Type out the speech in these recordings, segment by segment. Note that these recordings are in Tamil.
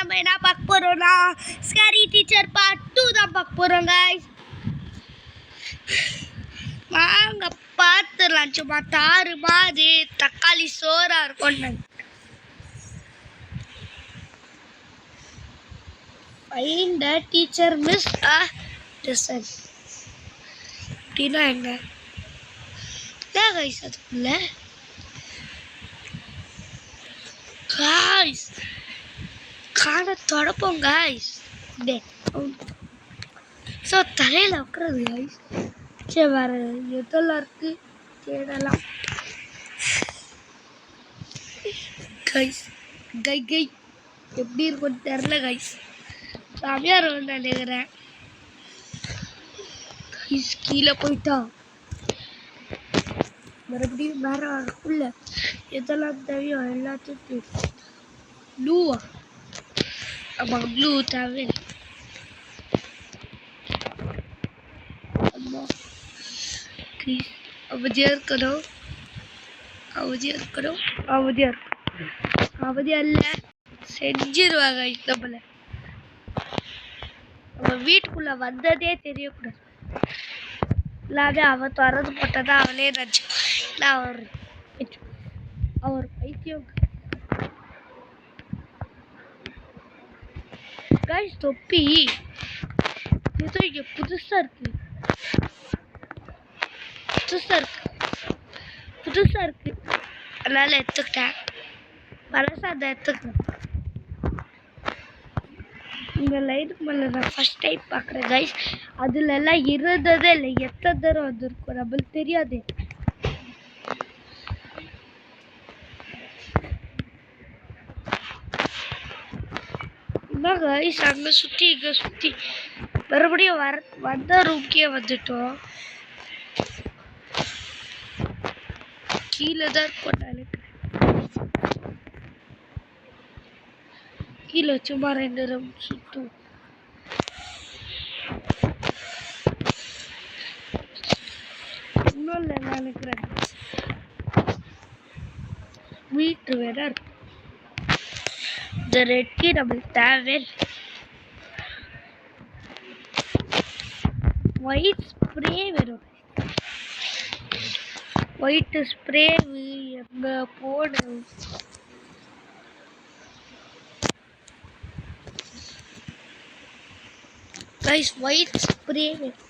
நம்ம என்ன பார்க்க போறோம்னா ஸ்கேரி டீச்சர் பார்ட் 2 தான் பார்க்க போறோம் गाइस. வாங்க பார்த்துடலாம். சும்மா தாறு மாதிரி தக்காளி சோறா இருக்கும். Find the teacher miss a lesson. அப்படின்னா என்ன गाइस? அதுக்குள்ள गाइस காண தொடப்போம் गाइस. ஸோ தலையில் உட்காருது गाइस. சரி வேறு எதெல்லாம் இருக்கு தேடலாம் गाइस. கை எப்படி இருக்கும்னு தெரில गाइस. சாமியார் வந்து நினைக்கிறேன் गाइस. கீழே போயிட்டா மறுபடியும் வேறு உள்ள எதெல்லாம் தேவையோ எல்லாத்தையும் ப்ளூவா? ஆமாம் ப்ளூ தேவை. அவதியாக இருக்கணும் அவதியா இல்லை செஞ்சிருவாங்க நம்மள. நம்ம வீட்டுக்குள்ளே வந்ததே தெரியக்கூடாது. இல்லாத அவன் திறந்து போட்டதான் அவனே நினச்சி இல்லை அவர் பைத்தியம் गाइस. தொப்பி ஏதோ இங்கே புதுசாக இருக்கு அதனால எடுத்துக்கிட்டேன். பழசா அதை எடுத்துக்கிட்டேன். இந்த லைட்டுக்கு மேலே நான் ஃபஸ்ட் டைம் பார்க்குறேன் गाइस. அதுலெல்லாம் இருந்ததே இல்லை. எத்தனை தடவை வந்துருக்கும் நம்மளுக்கு தெரியாது. என்ன गाइस அங்கே சுற்றி இங்கே சுற்றி மறுபடியும் வந்த ரூம்க்கே வந்துட்டோம். கீழே தான் இருக்கும் நினைக்கிறேன். கீழே சும்மா 2 ரூம் சுற்றும். இன்னும் இல்லை நினைக்கிறேன். வீட்டு வேற இருக்கு. இந்த ரெட்டி நம்மளுக்கு தேவை. ஒயிட் ஸ்ப்ரே வேணும். ஒயிட் ஸ்ப்ரே எங்க போடு गाइस. ஒயிட் ஸ்ப்ரே வேணும்.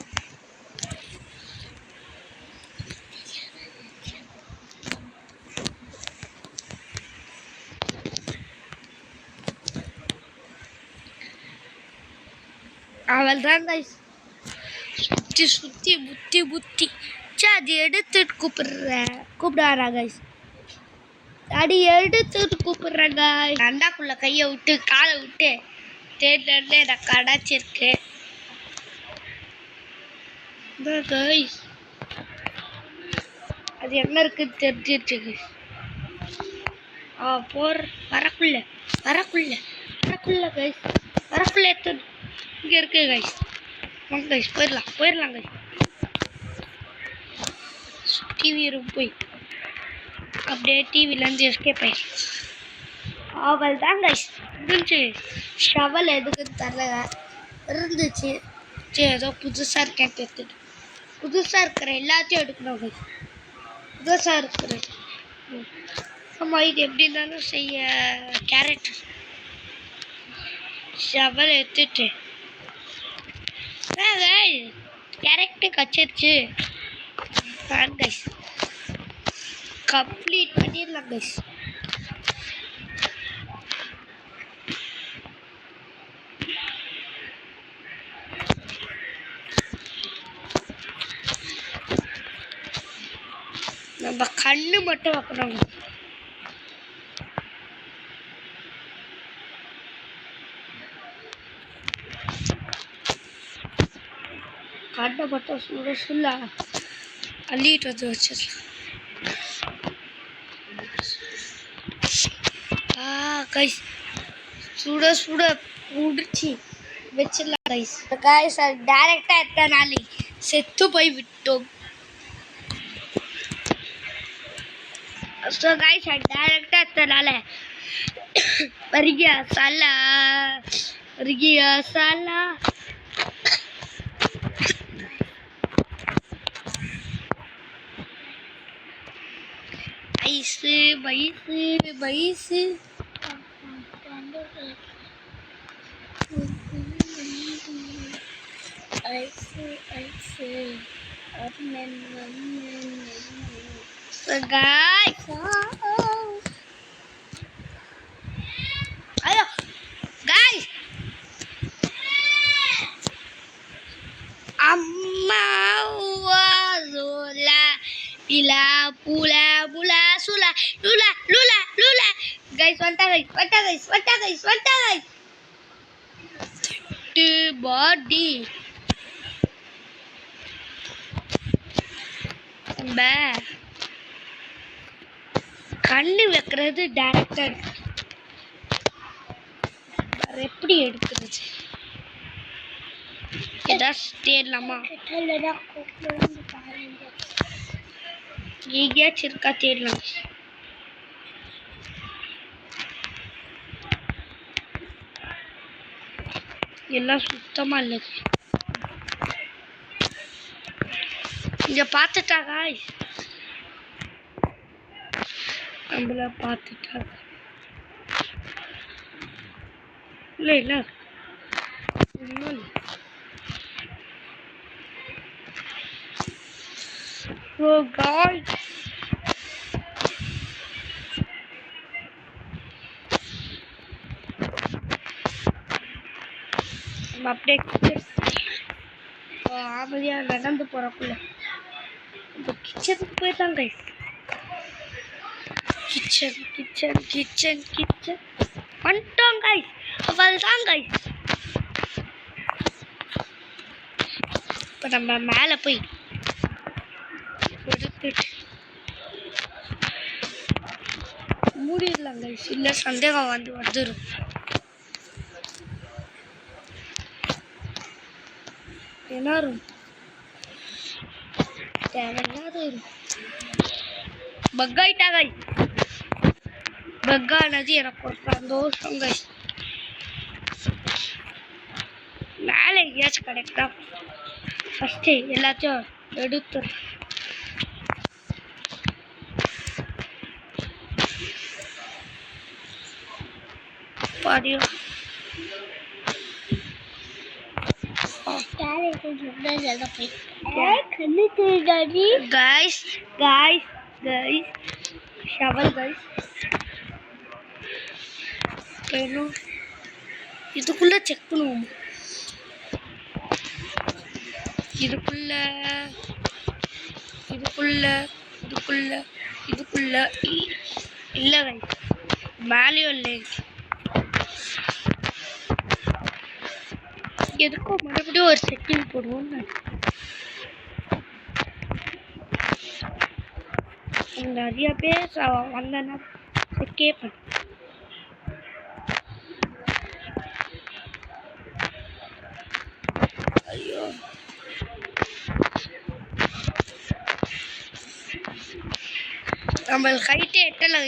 அவள் தான் गाइस சுற்றி புத்தி அது எடுத்துட்டு கூப்பிடாரா गाइस. அடி எடுத்துட்டு கூப்பிடுறேன் गाइस. அண்டாக்குள்ள கையை விட்டு காலை விட்டு தேடினே நான் கடாச்சிருக்கேன் गाइस. அது என்ன இருக்குன்னு தெரிஞ்சிருச்சு गाइस. வரக்குள்ள गाइस. வரக்குள்ள எத்தனை இங்கே இருக்கு गाइस. வாங்க गाइस போயிடலாம் गाइस. டிவி ரூம் போய் அப்படியே டிவிலேருந்து எஸ்கேப் ஆயிடுச்சு. அவள் தான் गाइस இருந்துச்சு. ஷவல் எதுக்குன்னு தரல இருந்துச்சு. சரி ஏதோ புதுசாக இருக்கேன் எடுத்துட்டு புதுசாக இருக்கிற எல்லாத்தையும் எடுக்கணும் गाइस. புதுசாக இருக்கிற ஆமாம் இது எப்படி இருந்தாலும் செய்ய கேரக்டர் ஷவல் எடுத்துட்டு கேரக்டர் கச்சிருச்சு. गाइस கம்ப்ளீட் பண்ணிடலாம் गाइस. நம்ம கண்ணு மட்டும் வைக்கணும். கண்ணை மட்டும் சுள்ள அள்ளிட்டு வந்து வச்சிடலாம். गाइस சுட முடிச்சு வச்சிடலாம் गाइस. டைரக்டா எத்தனாலே செத்து போய் விட்டோம். ஸோ गाइस டைரக்டா எத்தனால Pergi salah. Pergi salah. Baisi. So guys, ayo guys, amma wazola ila pula pula sula lula guys, wanta guys the body கண்ணு வைக்கிறது டேரக்டர் எப்படி எடுக்கிறது ஏதாச்சும் தேடலாமா எங்கேயாச்சும் இருக்கா தேடலாம் எல்லாம் சுத்தமா இல்லை இங்க பார்த்துட்டா காய் நம்மள பார்த்துட்டாங்க இல்லை ஓ காய் நம்ம அப்படியே ஆமதியா நடந்து போறக்குள்ள இப்போ கிச்சனுக்கு போயிட்டாங்க கிச்சன் வந்துட்டோம் கைஸ் அவ்வளோதான் கைஸ் இப்போ நம்ம மேலே போய் எடுத்துட்டு மூடிடலாம் கைஸ் இல்லை சந்தேகம் வந்துடும் என்ன தேவையில்லாத பக்காயிட்டா கைஸ் பக்கானது எனக்கு ஒரு சந்தோஷம் கைஸ் மேலே எங்கேயாச்சும் கிடைக்கா ஃபஸ்ட்டு எல்லாத்தையும் எடுத்து பாடியும் guys shovel guys இதுக்குள்ள செக் பண்ணுவோம் இதுக்குள்ள இல்ல guys மேலேயும் இல்லை எதுக்கும் மறுபடியும் ஒரு செட்டிங் போடுவோம் நிறைய பேர் வந்தனா கேட்பேன் ஐயோ நம்ம ஹைட்டே எட்டல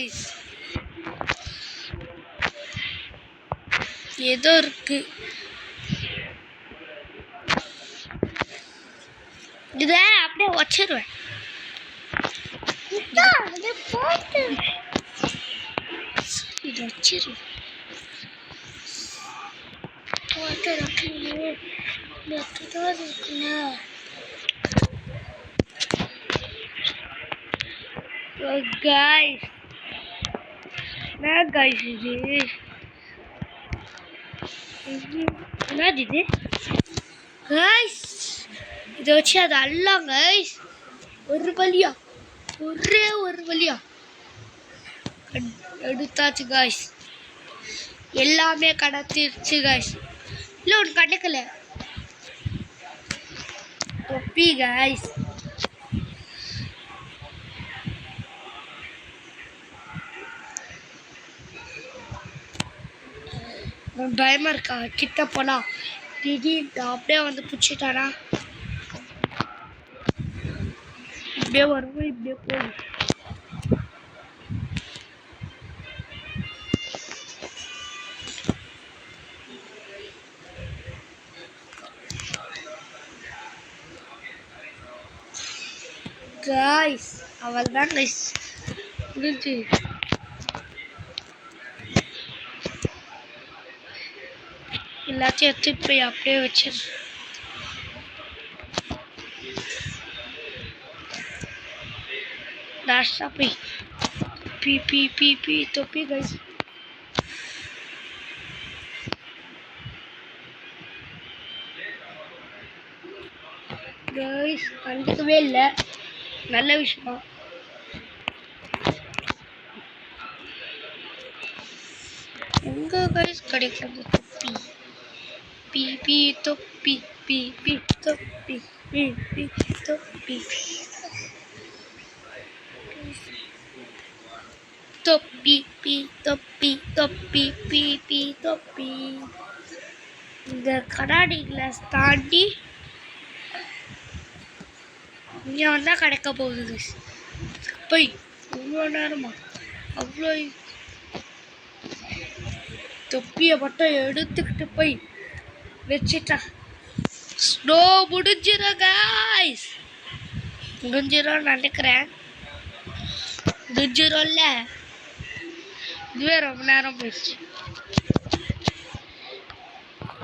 ஏதோ இருக்கு இதை அப்படியே வச்சிருவேன் இது வச்சிரு guys இது என்னது இது guys இதை வச்சு அது அல்லலாம் guys ஒரு வழியா எடுத்தாச்சு guys எல்லாமே கடத்திருச்சு guys இல்லை ஒன்று கிடைக்கல தொப்பி guys பயமா இருக்கா கிட்ட போனா திடீர்னு அப்படியே வந்து பிடிச்சிட்டானா இப்படியே வருவோம் இப்படியே போகும் காய்ஸ் அவள் தான் கைஸ் முடிஞ்சு. எல்லாத்தையும் எடுத்துட்டு போய் அப்படியே வச்சு லாஸ்டா போய் பி பி பி பி தொப்பி கைஸ். கைஸ் கண்டுக்கவே இல்லை, நல்ல விஷயம். எங்க கைஸ் கிடைக்கிறது தொப்பி? பி பி தொப்பி பி பி தொப்பி பி பி தொப்பி தொப்பி பி தொப்பி தொப்பி பி பி தொப்பி. இந்த கண்ணாடி கிளாஸ் தாண்டி இங்கே வந்தால் கிடைக்க போகுது. போய் இவ்வளோ நேரமா அவ்வளோ தொப்பியை மட்டும் எடுத்துக்கிட்டு போய் வச்சுட்டா ஸ்னோ முடிஞ்சிடும் காய்ஸ். முடிஞ்சிடும் நினைக்கிறேன். முடிஞ்சிடும்ல, இதுவே ரொம்ப நேரம் போயிடுச்சு.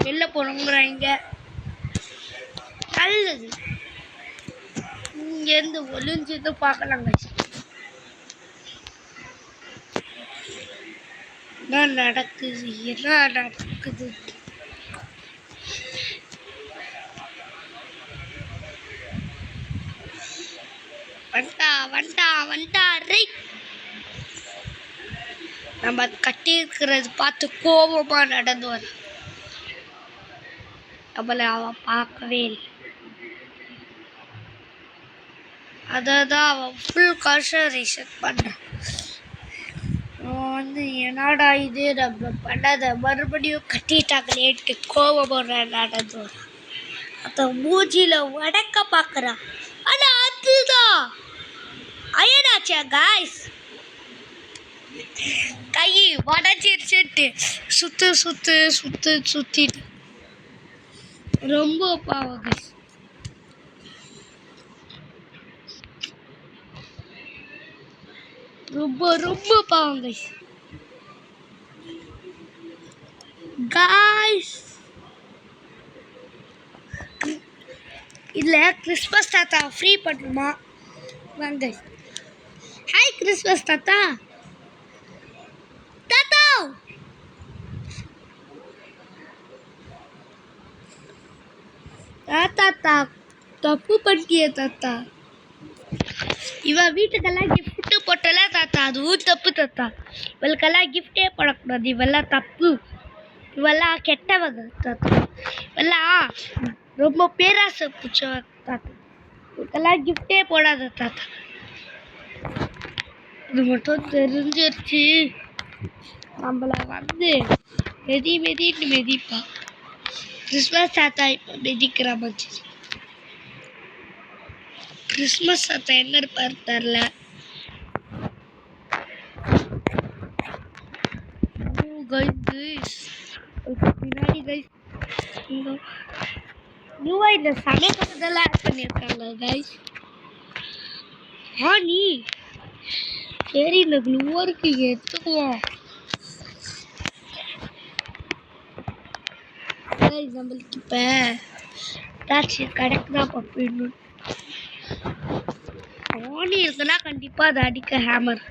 வெளில போனோங்கிறாங்க, நல்லது. இங்கேருந்து ஒளிஞ்சிருந்து பார்க்கலாம் கைஸ். என்ன நடக்குது, என்ன நடக்குது? வண்டா வண்டா வண்டா ரைட். நம்ம கட்டி இருக்கிறது பார்த்து கோபமா நடந்து வர நம்மளை அவன் பார்க்கவே இல்லை. அதான் அவன் ஃபுல் கான்சன்ட்ரேஷன் பண்ணுறான். வந்து என்னடா இது நம்ம பண்ணாத மறுபடியும் கட்டிட்டாங்களேன்ட்டு கோபம் நடந்து வரான். அந்த மூஞ்சியில் வடக்க பார்க்குறான். ஆனால் அதுதான் அயனாச்சா காய்ஸ், கை வடச்சிருச்சுட்டு சுத்து சுத்து சுத்து சுத்திட்டு ரொம்ப பாவம் கைஸ். ரொம்ப ரொம்ப பாவம் கைஸ். காய்ஸ் இதில் கிறிஸ்மஸ் தாத்தா ஃப்ரீ பண்ணுமா வாங்க. ஹாய் கிறிஸ்மஸ் தாத்தா. தாத்தா தாத்தா தப்பு பண்ணிட்டிய தாத்தா. இவன் வீட்டுக்கெல்லாம் கிஃப்ட்டு போட்டல தாத்தா, அதுவும் தப்பு தாத்தா. இவளுக்கெல்லாம் கிஃப்டே போடக்கூடாது, இவெல்லாம் தப்பு. இவெல்லாம் கெட்டவங்க தாத்தா. இவெல்லாம் ரொம்ப பேராசை பிடிச்சவ தாத்தா. இவளுக்கெல்லாம் கிஃப்டே போடாத தாத்தா. இது மட்டும் தெரிஞ்சிருச்சு நம்மளை வந்து மெதின்னு மெதிப்பா. கிறிஸ்மஸ் தாத்தா இப்போ மெதிக்கிற மாதிரி. கிறிஸ்மஸ் தாத்தா எங்க இருப்பாரு தெரில. பின்னாடி கைஸ் நியூவா இந்த சமயக்கட்டெல்லாம் ஆட் பண்ணியிருக்காங்க கைஸ். நீ சரி இந்த க்ளூவருக்கு எடுத்துக்குவோம். நம்மளுக்கு இப்போ ஏதாச்சும் கிடைக்குதா பார்ப்போம். ஓனி இருக்குன்னா கண்டிப்பாக அதை அடிக்க ஹேமர்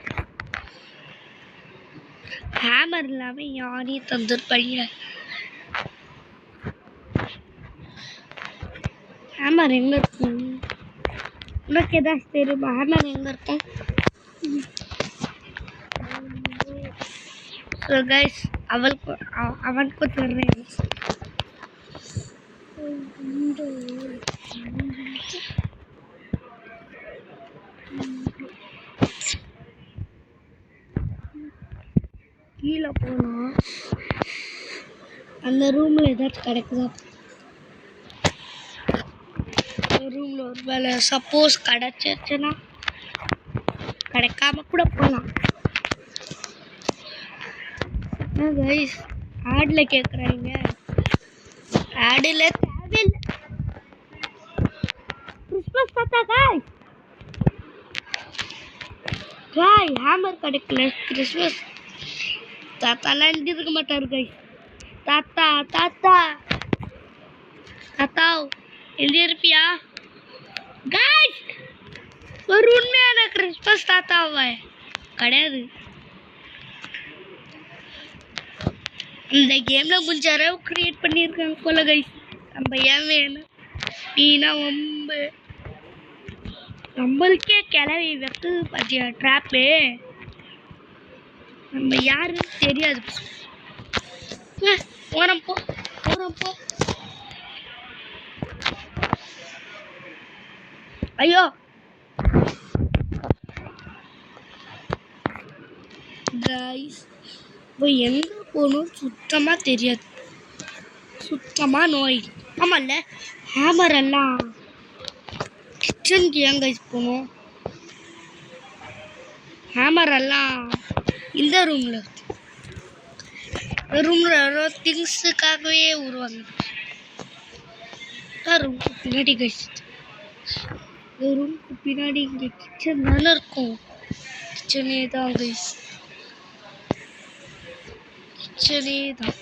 இல்லாமல் யாரையும் தந்துருப்பாங்க. ஹேமர் எங்கே இருக்கு? உனக்கு ஏதாச்சும் தெரியுமா ஹேமர் எங்கே இருக்கேன்? ஸோ கைஸ் அவனுக்கும் தெரியும். கீழே போனால் அந்த ரூமில் ஏதாச்சும் கிடைக்குதா? ரூமில் ஒரு வேலை சப்போஸ் கிடச்சிருச்சுன்னா கிடைக்காம கூட போகலாம். கைஸ் ஆடில் கேட்குறாங்க, ஆடில் தேவையில்லை. கிறிஸ்மஸ் தாத்தா காய்ஸ் காய் ஹேமர் கிடைக்கல கிறிஸ்மஸ் தாத்தாலாம் எழுந்திருக்க மாட்டாரு கைஸ். தாத்தா தாத்தா தாத்தா எழுந்திருப்பியா காய்ஸ்? ஒரு உண்மையான கிறிஸ்மஸ் தாத்தாவை கிடையாது. இந்த கேம்ல கொஞ்ச அளவு கிரியேட் பண்ணியிருக்காங்க போல கைஸ். நம்ம ஏன் வேணும் நீனா ரொம்ப நம்மளுக்கே கிளவி வெக்குது பாத்தியா ட்ராப்பு. நம்ம யாருன்னு தெரியாது. ஓரம் போ ஓரம் போ. ஐயோ கைஸ் இப்போ எங்கே போகணும் சுத்தமாக தெரியாது. சுத்தமாக நோய். ஆமாம்ல ஹேமர் எல்லாம் கிச்சனுக்கு ஏன் கைஸ் போகணும்? ஹேமர் எல்லாம் இந்த ரூமில் திங்ஸுக்காகவே வருவாங்க. ரூமுக்கு பின்னாடி கைஸ். ரூமுக்கு பின்னாடி இங்கே கிச்சன் தானே இருக்கும். கிச்சனே தான் கைஸ். கிச்சனே தான்.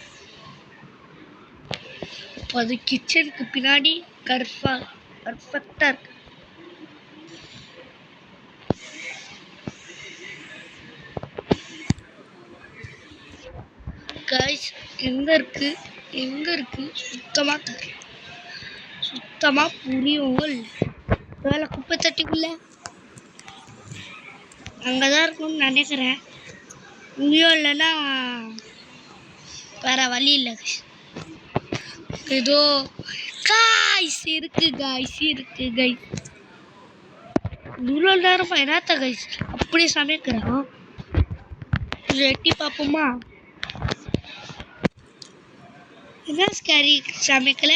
அது கிச்சனுக்கு பின்னாடி பர்ஃபெக்டா இருக்கு. கைஸ் எங்க இருக்கு சுத்தமா புரியும். வேலை குப்பை தட்டிக்குள்ள அங்கதான் இருக்கும்னு நினைக்கிறேன். இங்கேயும் இல்லைன்னா வேற வழி இல்லை. ஏதோ காய்ஸ் இருக்கு கைஸ். இவ்வளோ நேரமா என்னத்த கைஸ் அப்படியே சமைக்கிறான். எட்டி பார்ப்போமா? என்ன ஸ்கேரி சமைக்கல?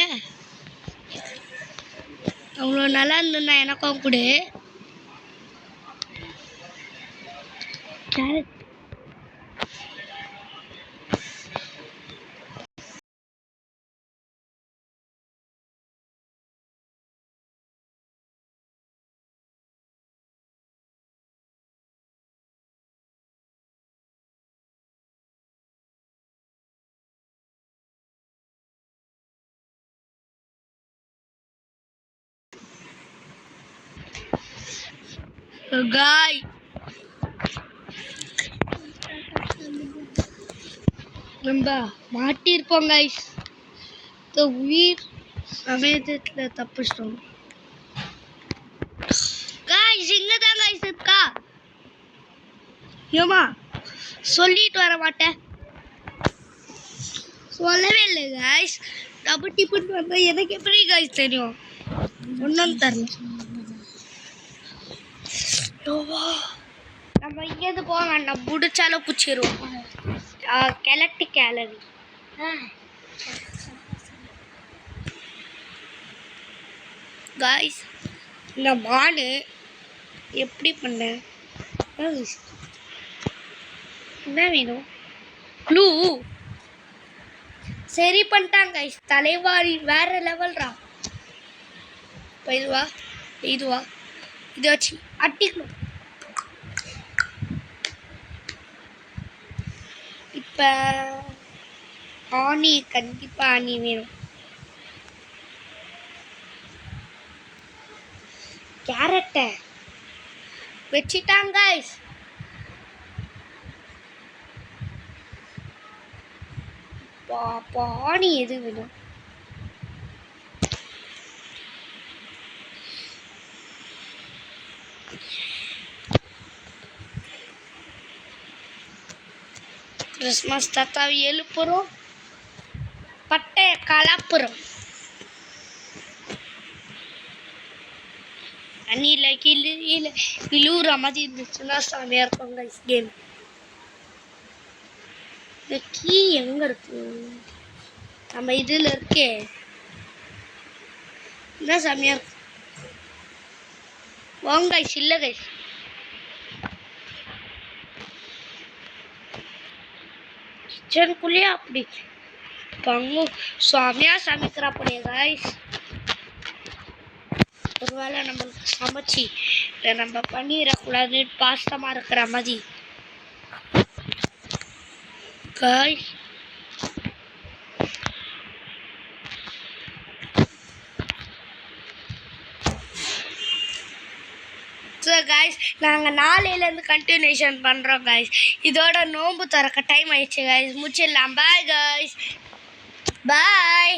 அவ்வளோ நல்லா இருந்ததுன்னா எனக்கும் கொடு. கேரட் காய் நம்ம மாட்டிருப்போம் கைஸ். உயிர் சமயத்துல தப்பிச்சிட்டோம் கைஸ். இங்கதான் கைஸ் இருக்கா? ஏமா சொல்லிட்டு வர மாட்டேன். சொல்லவே இல்லை கைஸ். டபுள் டிப்புன்னு வந்தா எனக்கு எப்படி கைஸ் தெரியும்? ஒன்றும் தரல. நம்ம இங்கேருந்து போக வேண்டாம். பிடிச்சாலும் பிடிச்சிருவோம். கிழட்டு கேலரி காய்ஸ். இந்த மாடு எப்படி பண்ண? என்ன வேணும்? க்ளூ சரி பண்ணிட்டாங்க கைஸ். தலைவாரி வேற லெவல்ரா. இதுவா இதை வச்சு அட்டிக்கணும். இப்போ ஆணி கண்டிப்பா ஆணி வேணும். கேரட்டை வச்சுட்டாங்க கைஸ். ஆணி எது வேணும்? கிறிஸ்மஸ் தாத்தாவை எழுப்புறோம். பட்டைய கலப்புறோம். அணில இழுவுற மாதிரி இருந்துச்சுன்னா செமையா இருக்கும் கைஸ் கேம். இந்த கீ எங்க இருக்கு? நம்ம இதுல இருக்கே. என்ன செமையா இருக்கு. வாங்க கைஸ். இல்ல கைஸ் கிச்சனுக்குள்ளேயே அப்படி பங்கு சுவாமியா சமைக்கிறா போலே கைஸ். ஒரு வேளை நம்மளுக்கு சமைச்சி இதை நம்ம பண்ணிடக்கூடாது பாசமாக இருக்கிற மாதிரி காய்ஸ். ஸோ காய்ஸ் நாங்கள் நாளையிலேருந்து கண்டினியூஷன் பண்ணுறோம் காய்ஸ். இதோட நோன்பு திறக்க டைம் ஆயிடுச்சு காய்ஸ். முடிச்சிடலாம். பாய் காய்ஸ், பாய்.